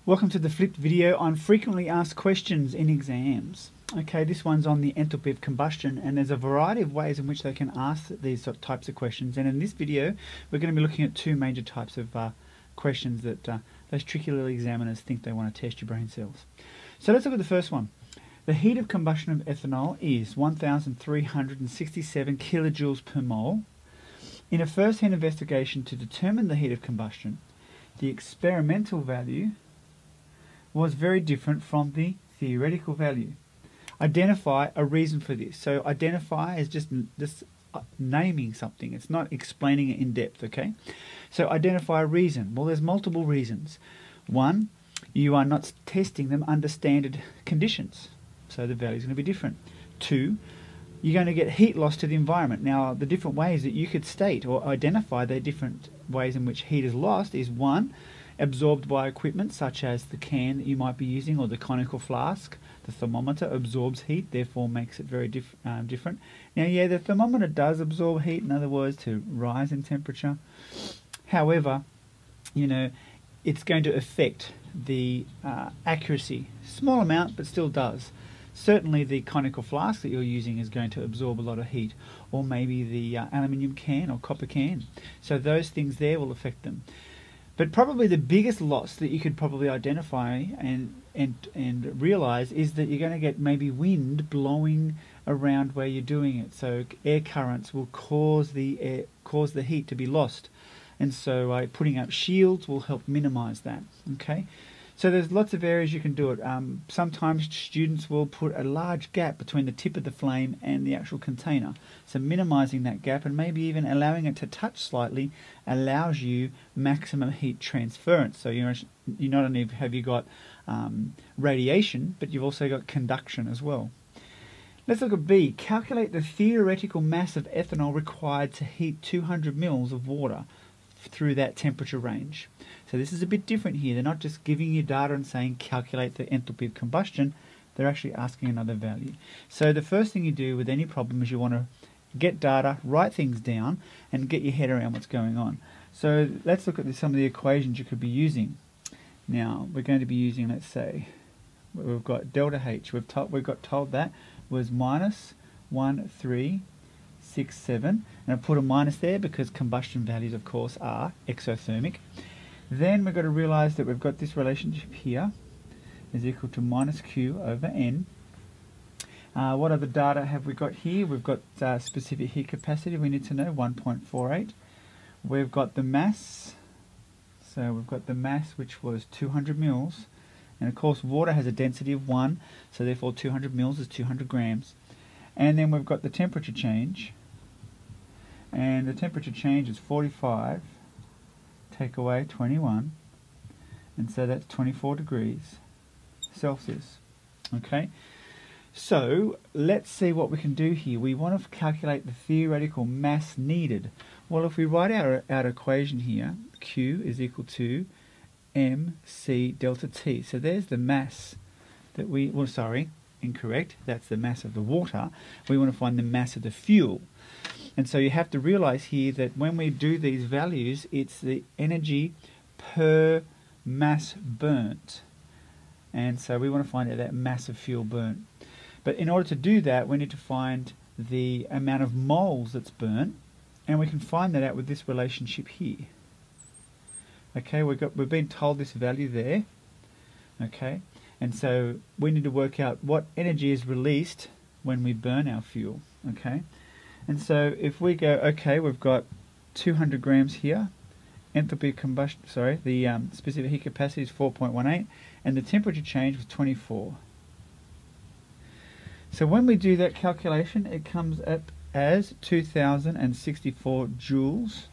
Welcome to the flipped video on frequently asked questions in exams. Okay, this one's on the enthalpy of combustion, and there's a variety of ways in which they can ask these types of questions. And in this video, we're going to be looking at two major types of questions that those tricky little examiners think they want to test your brain cells. So let's look at the first one. The heat of combustion of ethanol is 1,367 kilojoules per mole. In a first-hand investigation to determine the heat of combustion, the experimental value was very different from the theoretical value. Identify a reason for this. So identify is just naming something. It's not explaining it in depth, okay? So identify a reason. Well, there's multiple reasons. One, you are not testing them under standard conditions, so the value is going to be different. Two, you're going to get heat loss to the environment. Now, the different ways that you could state or identify the different ways in which heat is lost is one, absorbed by equipment such as the can that you might be using or the conical flask. The thermometer absorbs heat, therefore makes it very different. Now, yeah, the thermometer does absorb heat, in other words, to rise in temperature. However, you know, it's going to affect the accuracy. Small amount, but still does. Certainly the conical flask that you're using is going to absorb a lot of heat, or maybe the aluminium can or copper can. So those things there will affect them. But probably the biggest loss that you could probably identify and realize is that you're going to get maybe wind blowing around where you're doing it. So air currents will cause the heat to be lost, and so putting up shields will help minimize that. Okay. So there's lots of areas you can do it. Sometimes students will put a large gap between the tip of the flame and the actual container. So minimizing that gap and maybe even allowing it to touch slightly allows you maximum heat transference. So you not only have you got radiation, but you've also got conduction as well. Let's look at B. Calculate the theoretical mass of ethanol required to heat 200 mils of water through that temperature range. So this is a bit different here. They're not just giving you data and saying calculate the enthalpy of combustion. They're actually asking another value. So the first thing you do with any problem is you want to get data, write things down, and get your head around what's going on. So let's look at some of the equations you could be using. Now we're going to be using, let's say, we've got delta H. We've got told that was minus 1,367, and I put a minus there because combustion values, of course, are exothermic. Then we've got to realize that we've got this relationship here is equal to minus Q over N. What other data have we got here? We've got specific heat capacity. We need to know 1.48. We've got the mass. So we've got the mass, which was 200 mils. And of course, water has a density of 1, so therefore 200 mils is 200 grams. And then we've got the temperature change. And the temperature change is 45. Take away 21, and so that's 24 degrees Celsius. Okay, so let's see what we can do here. We want to calculate the theoretical mass needed. Well, if we write our equation here, Q is equal to mc delta T. So there's the mass that incorrect. That's the mass of the water. We want to find the mass of the fuel. And so you have to realize here that when we do these values, it's the energy per mass burnt. And so we want to find out that mass of fuel burnt. But in order to do that, we need to find the amount of moles that's burnt, and we can find that out with this relationship here. Okay, we've been told this value there. Okay, and so we need to work out what energy is released when we burn our fuel. Okay. And so if we go, okay, we've got 200 grams here, enthalpy of combustion, the specific heat capacity is 4.18, and the temperature change was 24. So when we do that calculation, it comes up as 2,064 joules.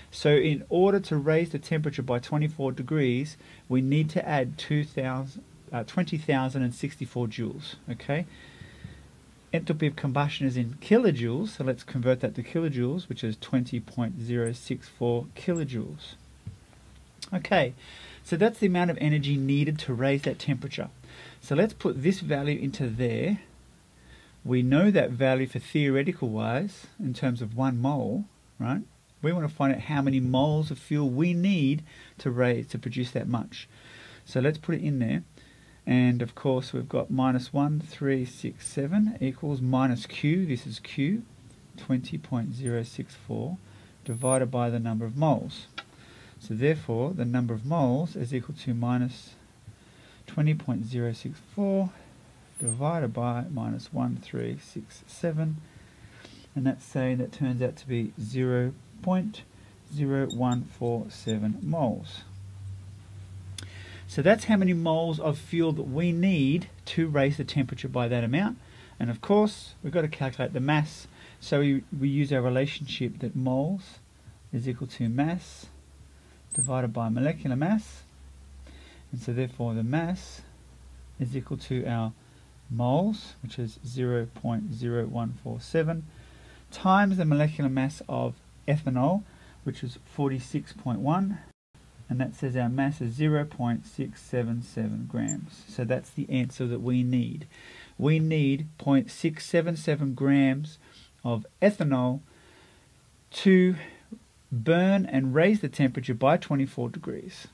So in order to raise the temperature by 24 degrees, we need to add 20,064 joules, okay? Enthalpy of combustion is in kilojoules, so let's convert that to kilojoules, which is 20.064 kilojoules. Okay, so that's the amount of energy needed to raise that temperature. So let's put this value into there. We know that value for theoretical wise in terms of 1 mole, right? We want to find out how many moles of fuel we need to produce that much. So let's put it in there. And of course we've got minus 1367 equals minus Q, this is Q, 20.064 divided by the number of moles. So therefore the number of moles is equal to minus 20.064 divided by minus 1367, and that's saying that turns out to be 0.0147 moles. So that's how many moles of fuel that we need to raise the temperature by that amount. And of course we've got to calculate the mass, so we use our relationship that moles is equal to mass divided by molecular mass, and so therefore the mass is equal to our moles, which is 0.0147, times the molecular mass of ethanol, which is 46.1, and that says our mass is 0.677 grams. So that's the answer that we need. We need 0.677 grams of ethanol to burn and raise the temperature by 24 degrees.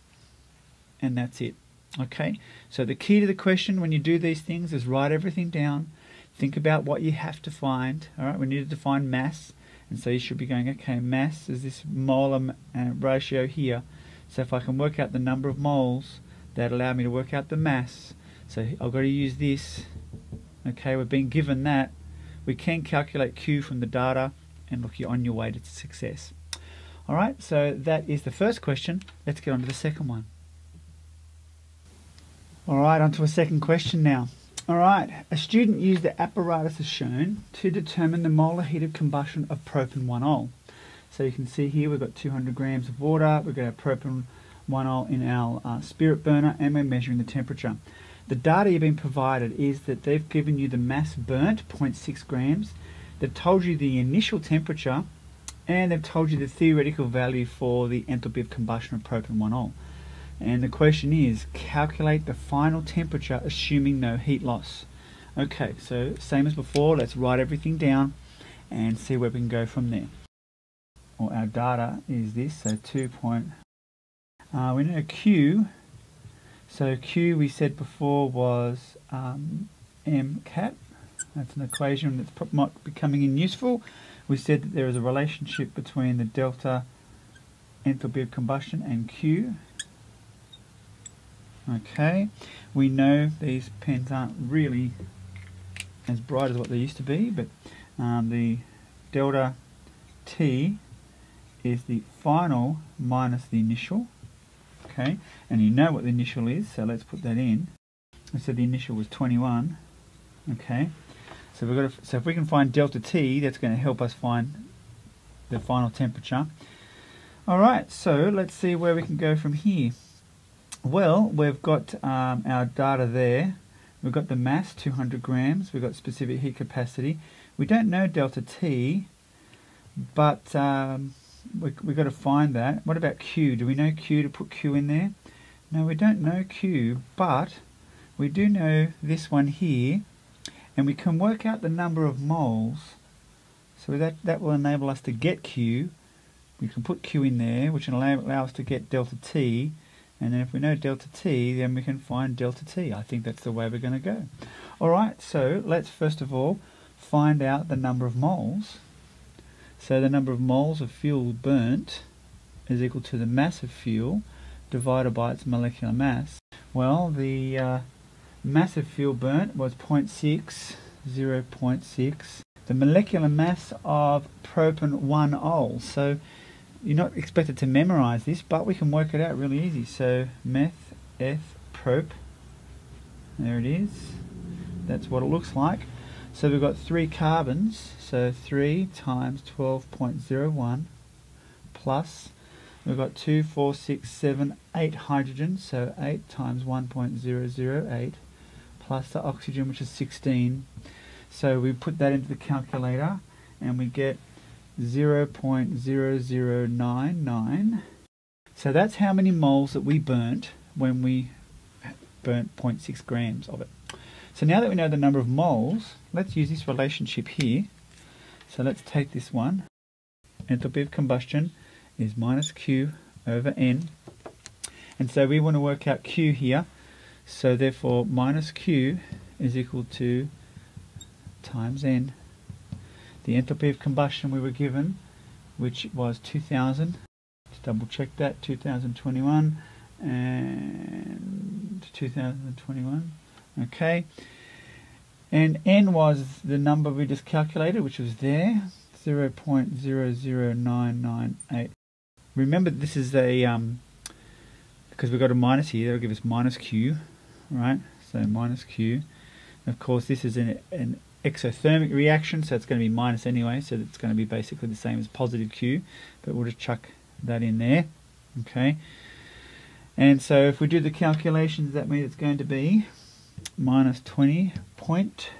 And that's it. Okay, so the key to the question when you do these things is write everything down. Think about what you have to find. Alright, we need to define mass, and so you should be going, okay, mass is this molar ratio here. So if I can work out the number of moles, that allow me to work out the mass. So I've got to use this. Okay, we've been given that. We can calculate Q from the data, and look, you're on your way to success. Alright, so that is the first question. Let's get on to the second one. Alright, on to a second question now. Alright, a student used the apparatus as shown to determine the molar heat of combustion of propan-1-ol. So you can see here we've got 200 grams of water, we've got our propan-1-ol in our spirit burner, and we're measuring the temperature. The data you've been provided is that they've given you the mass burnt, 0.6 grams, they've told you the initial temperature, and they've told you the theoretical value for the enthalpy of combustion of propan-1-ol. And the question is, calculate the final temperature assuming no heat loss. Okay, so same as before, let's write everything down and see where we can go from there. Well, our data is this, so we know Q. So Q we said before was m cat. That's an equation that's might be coming in useful. We said that there is a relationship between the delta enthalpy of combustion and Q. Okay, we know these pens aren't really as bright as what they used to be, but the delta T is the final minus the initial. Okay, and you know what the initial is, so let's put that in. I said the initial was 21. Okay, so we've got to, so if we can find delta T, that's going to help us find the final temperature. All right, so let's see where we can go from here. Well, we've got our data there. We've got the mass, 200 grams. We've got specific heat capacity. We don't know delta T, but we've got to find that. What about Q? Do we know Q to put Q in there? No, we don't know Q, but we do know this one here, and we can work out the number of moles. So that will enable us to get Q. We can put Q in there, which will allow us to get delta T. And then if we know delta T, then we can find delta T. I think that's the way we're going to go. Alright, so let's first of all find out the number of moles. So the number of moles of fuel burnt is equal to the mass of fuel divided by its molecular mass. Well, the mass of fuel burnt was 0.6, 0.6. The molecular mass of propan-1-ol. So you're not expected to memorize this, but we can work it out really easy. So meth, eth, prop, there it is. That's what it looks like. So we've got 3 carbons, so 3 times 12.01 plus, we've got 2, 4, 6, 7, 8 hydrogens, so 8 times 1.008 plus the oxygen, which is 16. So we put that into the calculator and we get 0.0099. So that's how many moles that we burnt when we burnt 0.6 grams of it. So now that we know the number of moles, let's use this relationship here. So let's take this one. Enthalpy of combustion is minus Q over N. And so we want to work out Q here. So therefore minus Q is equal to times N. The enthalpy of combustion we were given, which was 2000. Let's double check that, 2021 and 2021. Okay. And N was the number we just calculated, which was there, 0.00998. Remember, this is a, because we've got a minus here, that'll give us minus Q, right? So minus Q. Of course, this is an exothermic reaction, so it's going to be minus anyway, so it's going to be basically the same as positive Q, but we'll just chuck that in there, okay? And so if we do the calculations, that means it's going to be minus 20 point,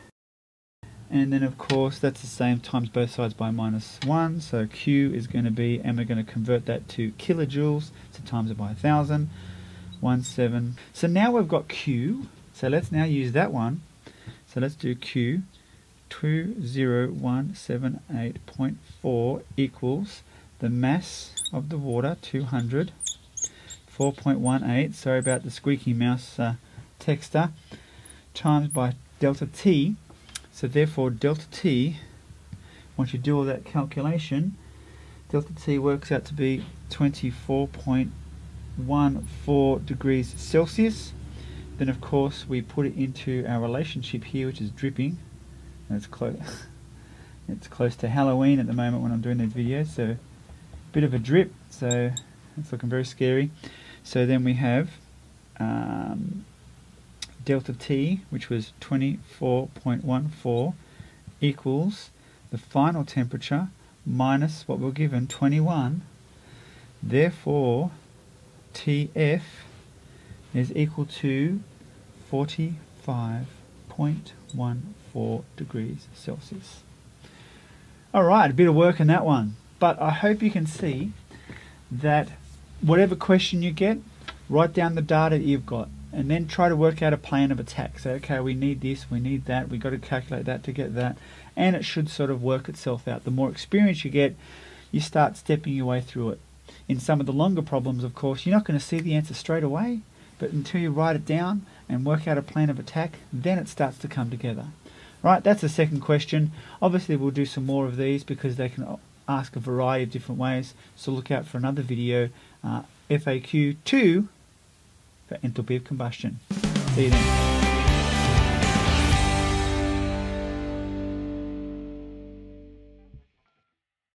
and then of course that's the same times both sides by minus 1, so Q is going to be, and we're going to convert that to kilojoules, so times it by 1000, 17. So now we've got Q, so let's now use that one. So let's do Q, 20178.4 equals the mass of the water, 200, 4.18, sorry about the squeaky mouse texter, times by delta T. So therefore delta T, once you do all that calculation, delta T works out to be 24.14 degrees Celsius. Then of course we put it into our relationship here, which is dripping. And it's close. It's close to Halloween at the moment when I'm doing these videos, so a bit of a drip. So it's looking very scary. So then we have delta T, which was 24.14, equals the final temperature minus what we're given, 21. Therefore, TF is equal to 45.14 degrees Celsius. Alright, a bit of work in that one. But I hope you can see that whatever question you get, write down the data that you've got, and then try to work out a plan of attack. So, okay, we need this, we need that, we've got to calculate that to get that, and it should sort of work itself out. The more experience you get, you start stepping your way through it. In some of the longer problems, of course, you're not going to see the answer straight away, but until you write it down and work out a plan of attack, then it starts to come together. Right, that's the second question. Obviously, we'll do some more of these because they can ask a variety of different ways, so look out for another video, FAQ 2, for enthalpy of combustion. See you then.